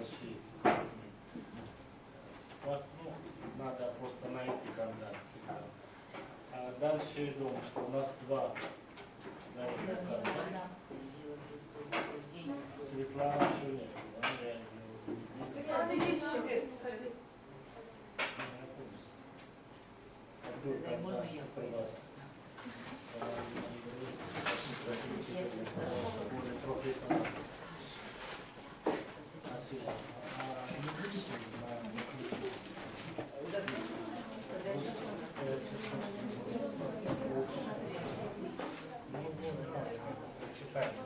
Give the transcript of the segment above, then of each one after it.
большие. Ну, надо просто найти контакт всегда. А дальше я думаю, что у нас два. Светлана еще нет, да? Я не Светлана есть еще. Можно я у вас? Более профессионально. Спасибо. Не будете читайте.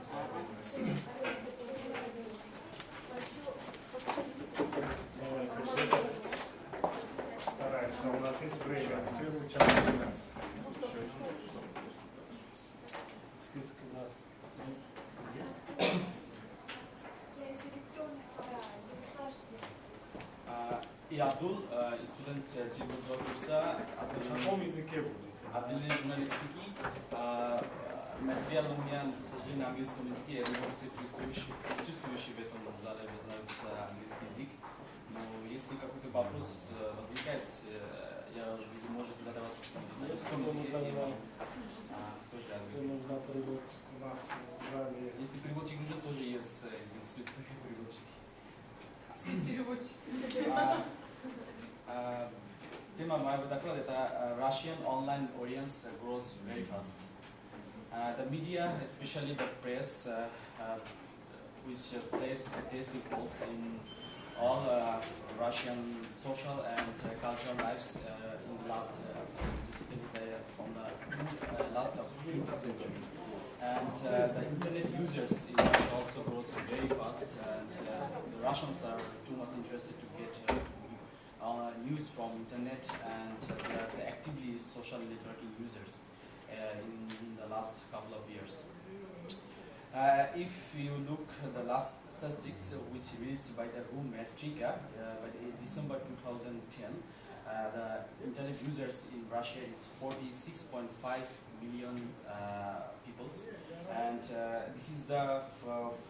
Стараемся, у нас есть время. Все участвуют у нас. Список у нас есть? И Абдул, студент Джибудова курса, На каком языке будет? отделение журналистики, материал у меня, к сожалению, на английском языке, я думаю, все присутствующие в этом зале знают английский язык. Но если какой-то вопрос возникает, я вы можете задавать на английском языке, тоже разве. Нужно перевод у нас в зале есть. Если переводчик нужен, тоже есть здесь переводчик. Переводчик. Тема моего доклада это Russian online audience grows very fast. The media, especially the press, which plays a basic role in all Russian social and cultural lives in the last, basically from the last of 20th century. And the internet users in Russia also grows very fast, and the Russians are too much interested to get news from internet, and they are the actively social networking users in the last couple of years. If you look at the last statistics which released by the WHO Metrica by December 2010, the internet users in Russia is 46.5 million peoples, and this is the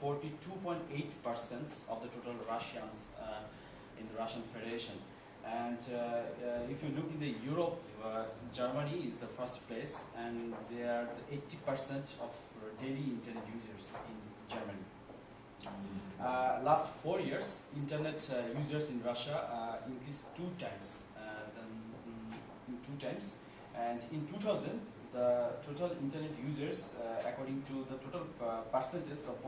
42.8% of the total Russians in the Russian Federation. And if you look in the Europe, Germany is the first place, and they are the 80% of daily internet users in Germany. Last 4 years, internet users in Russia increased two times, and in 2000, the total internet users, according to the total percentage of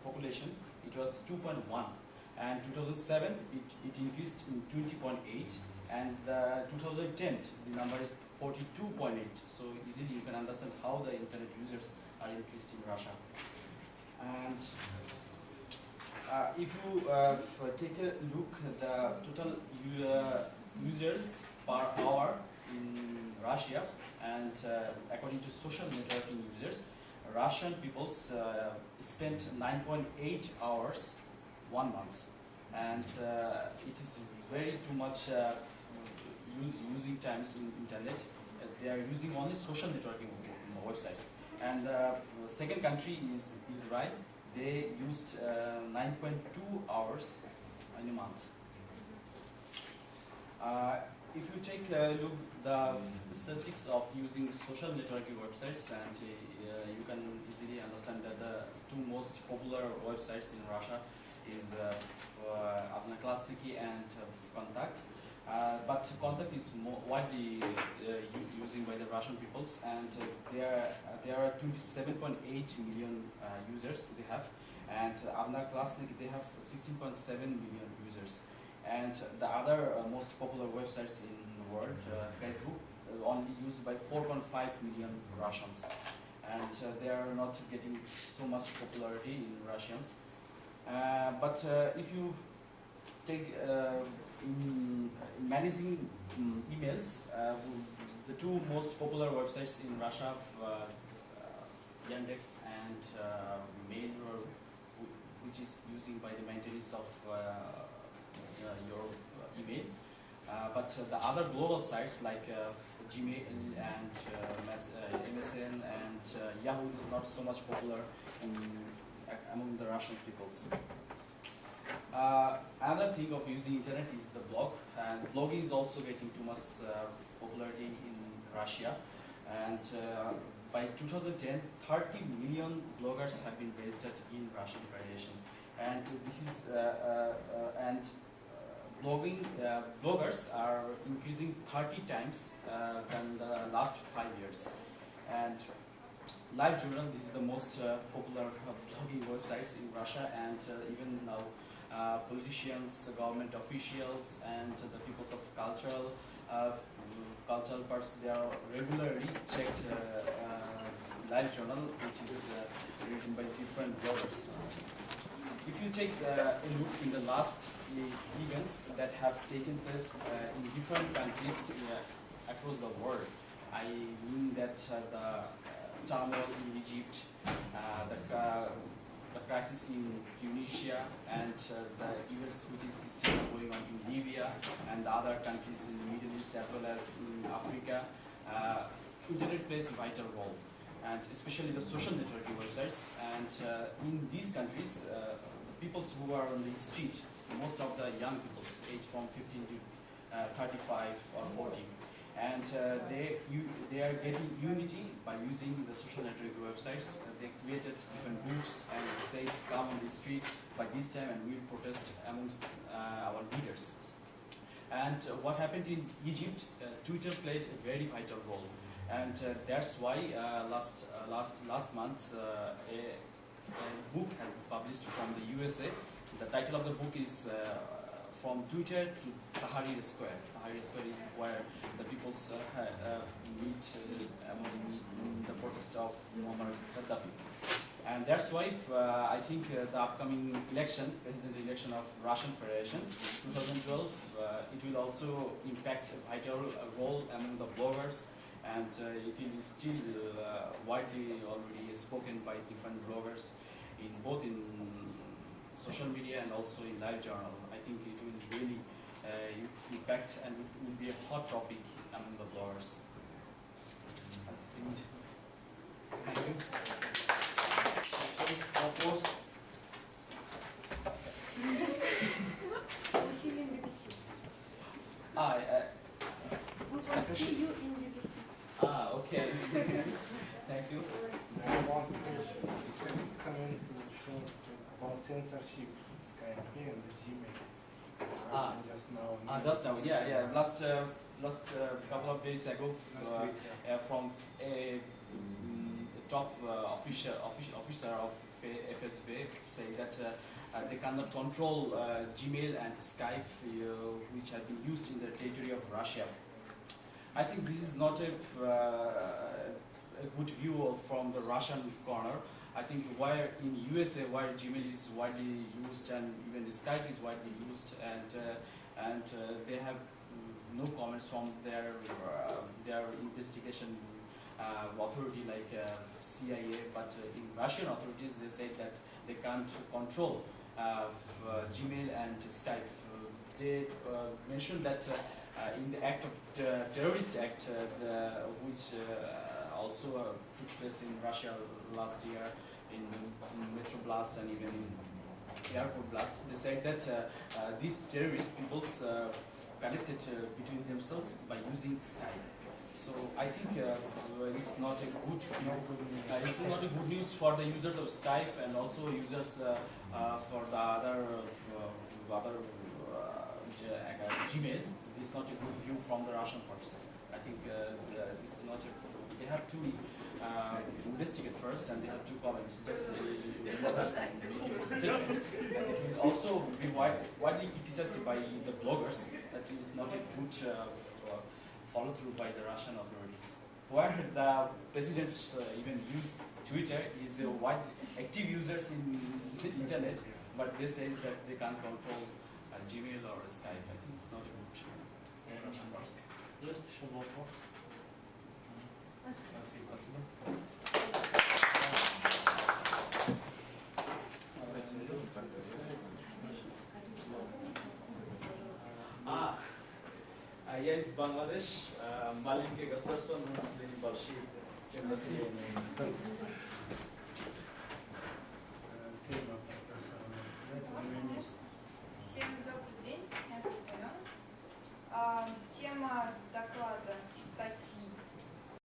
population, it was 2.1. And 2007 it increased in 20.8, and 2010 the number is 42.8. So easily you can understand how the internet users are increased in Russia. And if you take a look at the total users per hour in Russia, and according to social networking users, Russian people spent 9.8 hours 1 month, and it is very too much using times in internet. They are using only social networking websites. And the second country is Israel. They used 9.2 hours in a month. If you take a look at the statistics of using social networking websites, and you can easily understand that the two most popular websites in Russia is Одноклассники and Contact. But Contact is more widely using by the Russian peoples, and there are 27.8 million users they have, and Одноклассники they have 16.7 million users. And the other most popular websites in the world, Facebook, only used by 4.5 million Russians, and they are not getting so much popularity in Russians. But if you take in managing emails, the two most popular websites in Russia, Yandex and Mail, which is using by the maintenance of your email. But the other global sites like Gmail and MSN and Yahoo is not so much popular among the Russian peoples. thing of using internet is the blog, and blogging is also getting too much popularity in Russia. And by 2010, 30 million bloggers have been registered in Russian Federation, and this is bloggers are increasing 30 times than the last 5 years. And LiveJournal, this is the most popular blogging websites in Russia, and even now politicians, government officials, and the peoples of cultural parts, they are regularly checked LiveJournal, which is written by different bloggers. If you take a look in the last events that have taken place in different countries across the world, I mean that the turmoil in Egypt, the crisis in Tunisia, and the events which is still going on in Libya and the other countries in the Middle East as well as in Africa, internet plays a vital role, and especially the social networking websites. And in these countries, the peoples who are on the street, most of the young people, aged from 15 to 35 or 40, and they are getting unity by using the social network websites. They created different groups and said, come on the street by this time and we'll protest amongst our leaders. And what happened in Egypt, Twitter played a very vital role, and that's why last month a book has been published from the USA. The title of the book is From Twitter to Tahrir Square. Tahrir Square is where the peoples meet among the protest of Muammar Gaddafi. And that's why I think the upcoming election, president election of Russian Federation, 2012, it will also impact a vital role among the bloggers, and it is still widely already spoken by different bloggers in both in social media and also in LiveJournal. I think it will really impact, and it will be a hot topic among the bloggers. Thank you. Вопрос? Okay. Thank you. One question. Can you comment short about censorship, Skype and the Gmail? Just now. Just now, yeah. Last couple of days ago, Last week, yeah. from a top officer of FSB saying that they cannot control Gmail and Skype, which have been used in the territory of Russia. I think this is not a good view from the Russian corner. I think where in USA, where Gmail is widely used and even Skype is widely used, and they have no comments from their investigation authority like CIA, but in Russian authorities they say that they can't control Gmail and Skype. They mentioned that in the act of terrorist act, which also took place in Russia last year in Metro Blast and even in Airport Blast, they said that these terrorist peoples connected between themselves by using Skype. So I think it's not a good it's not a good news for the users of Skype and also users for the other Gmail. This is not a good view from the Russian parts. I think this is not a. They have to investigate first and they have to comment. Just statement. It will also be widely criticized by the bloggers that it is not a good follow through by the Russian authorities. Where the president even use Twitter is wide active users in the internet, but they say that they can't control Gmail or Skype. I think it's not a good Russian parts. Есть еще вопрос? Спасибо. Я из Бангладеш, маленькое государство, но население большие, чем Россия. Тема такая самая. Всем добрый день. Тема доклада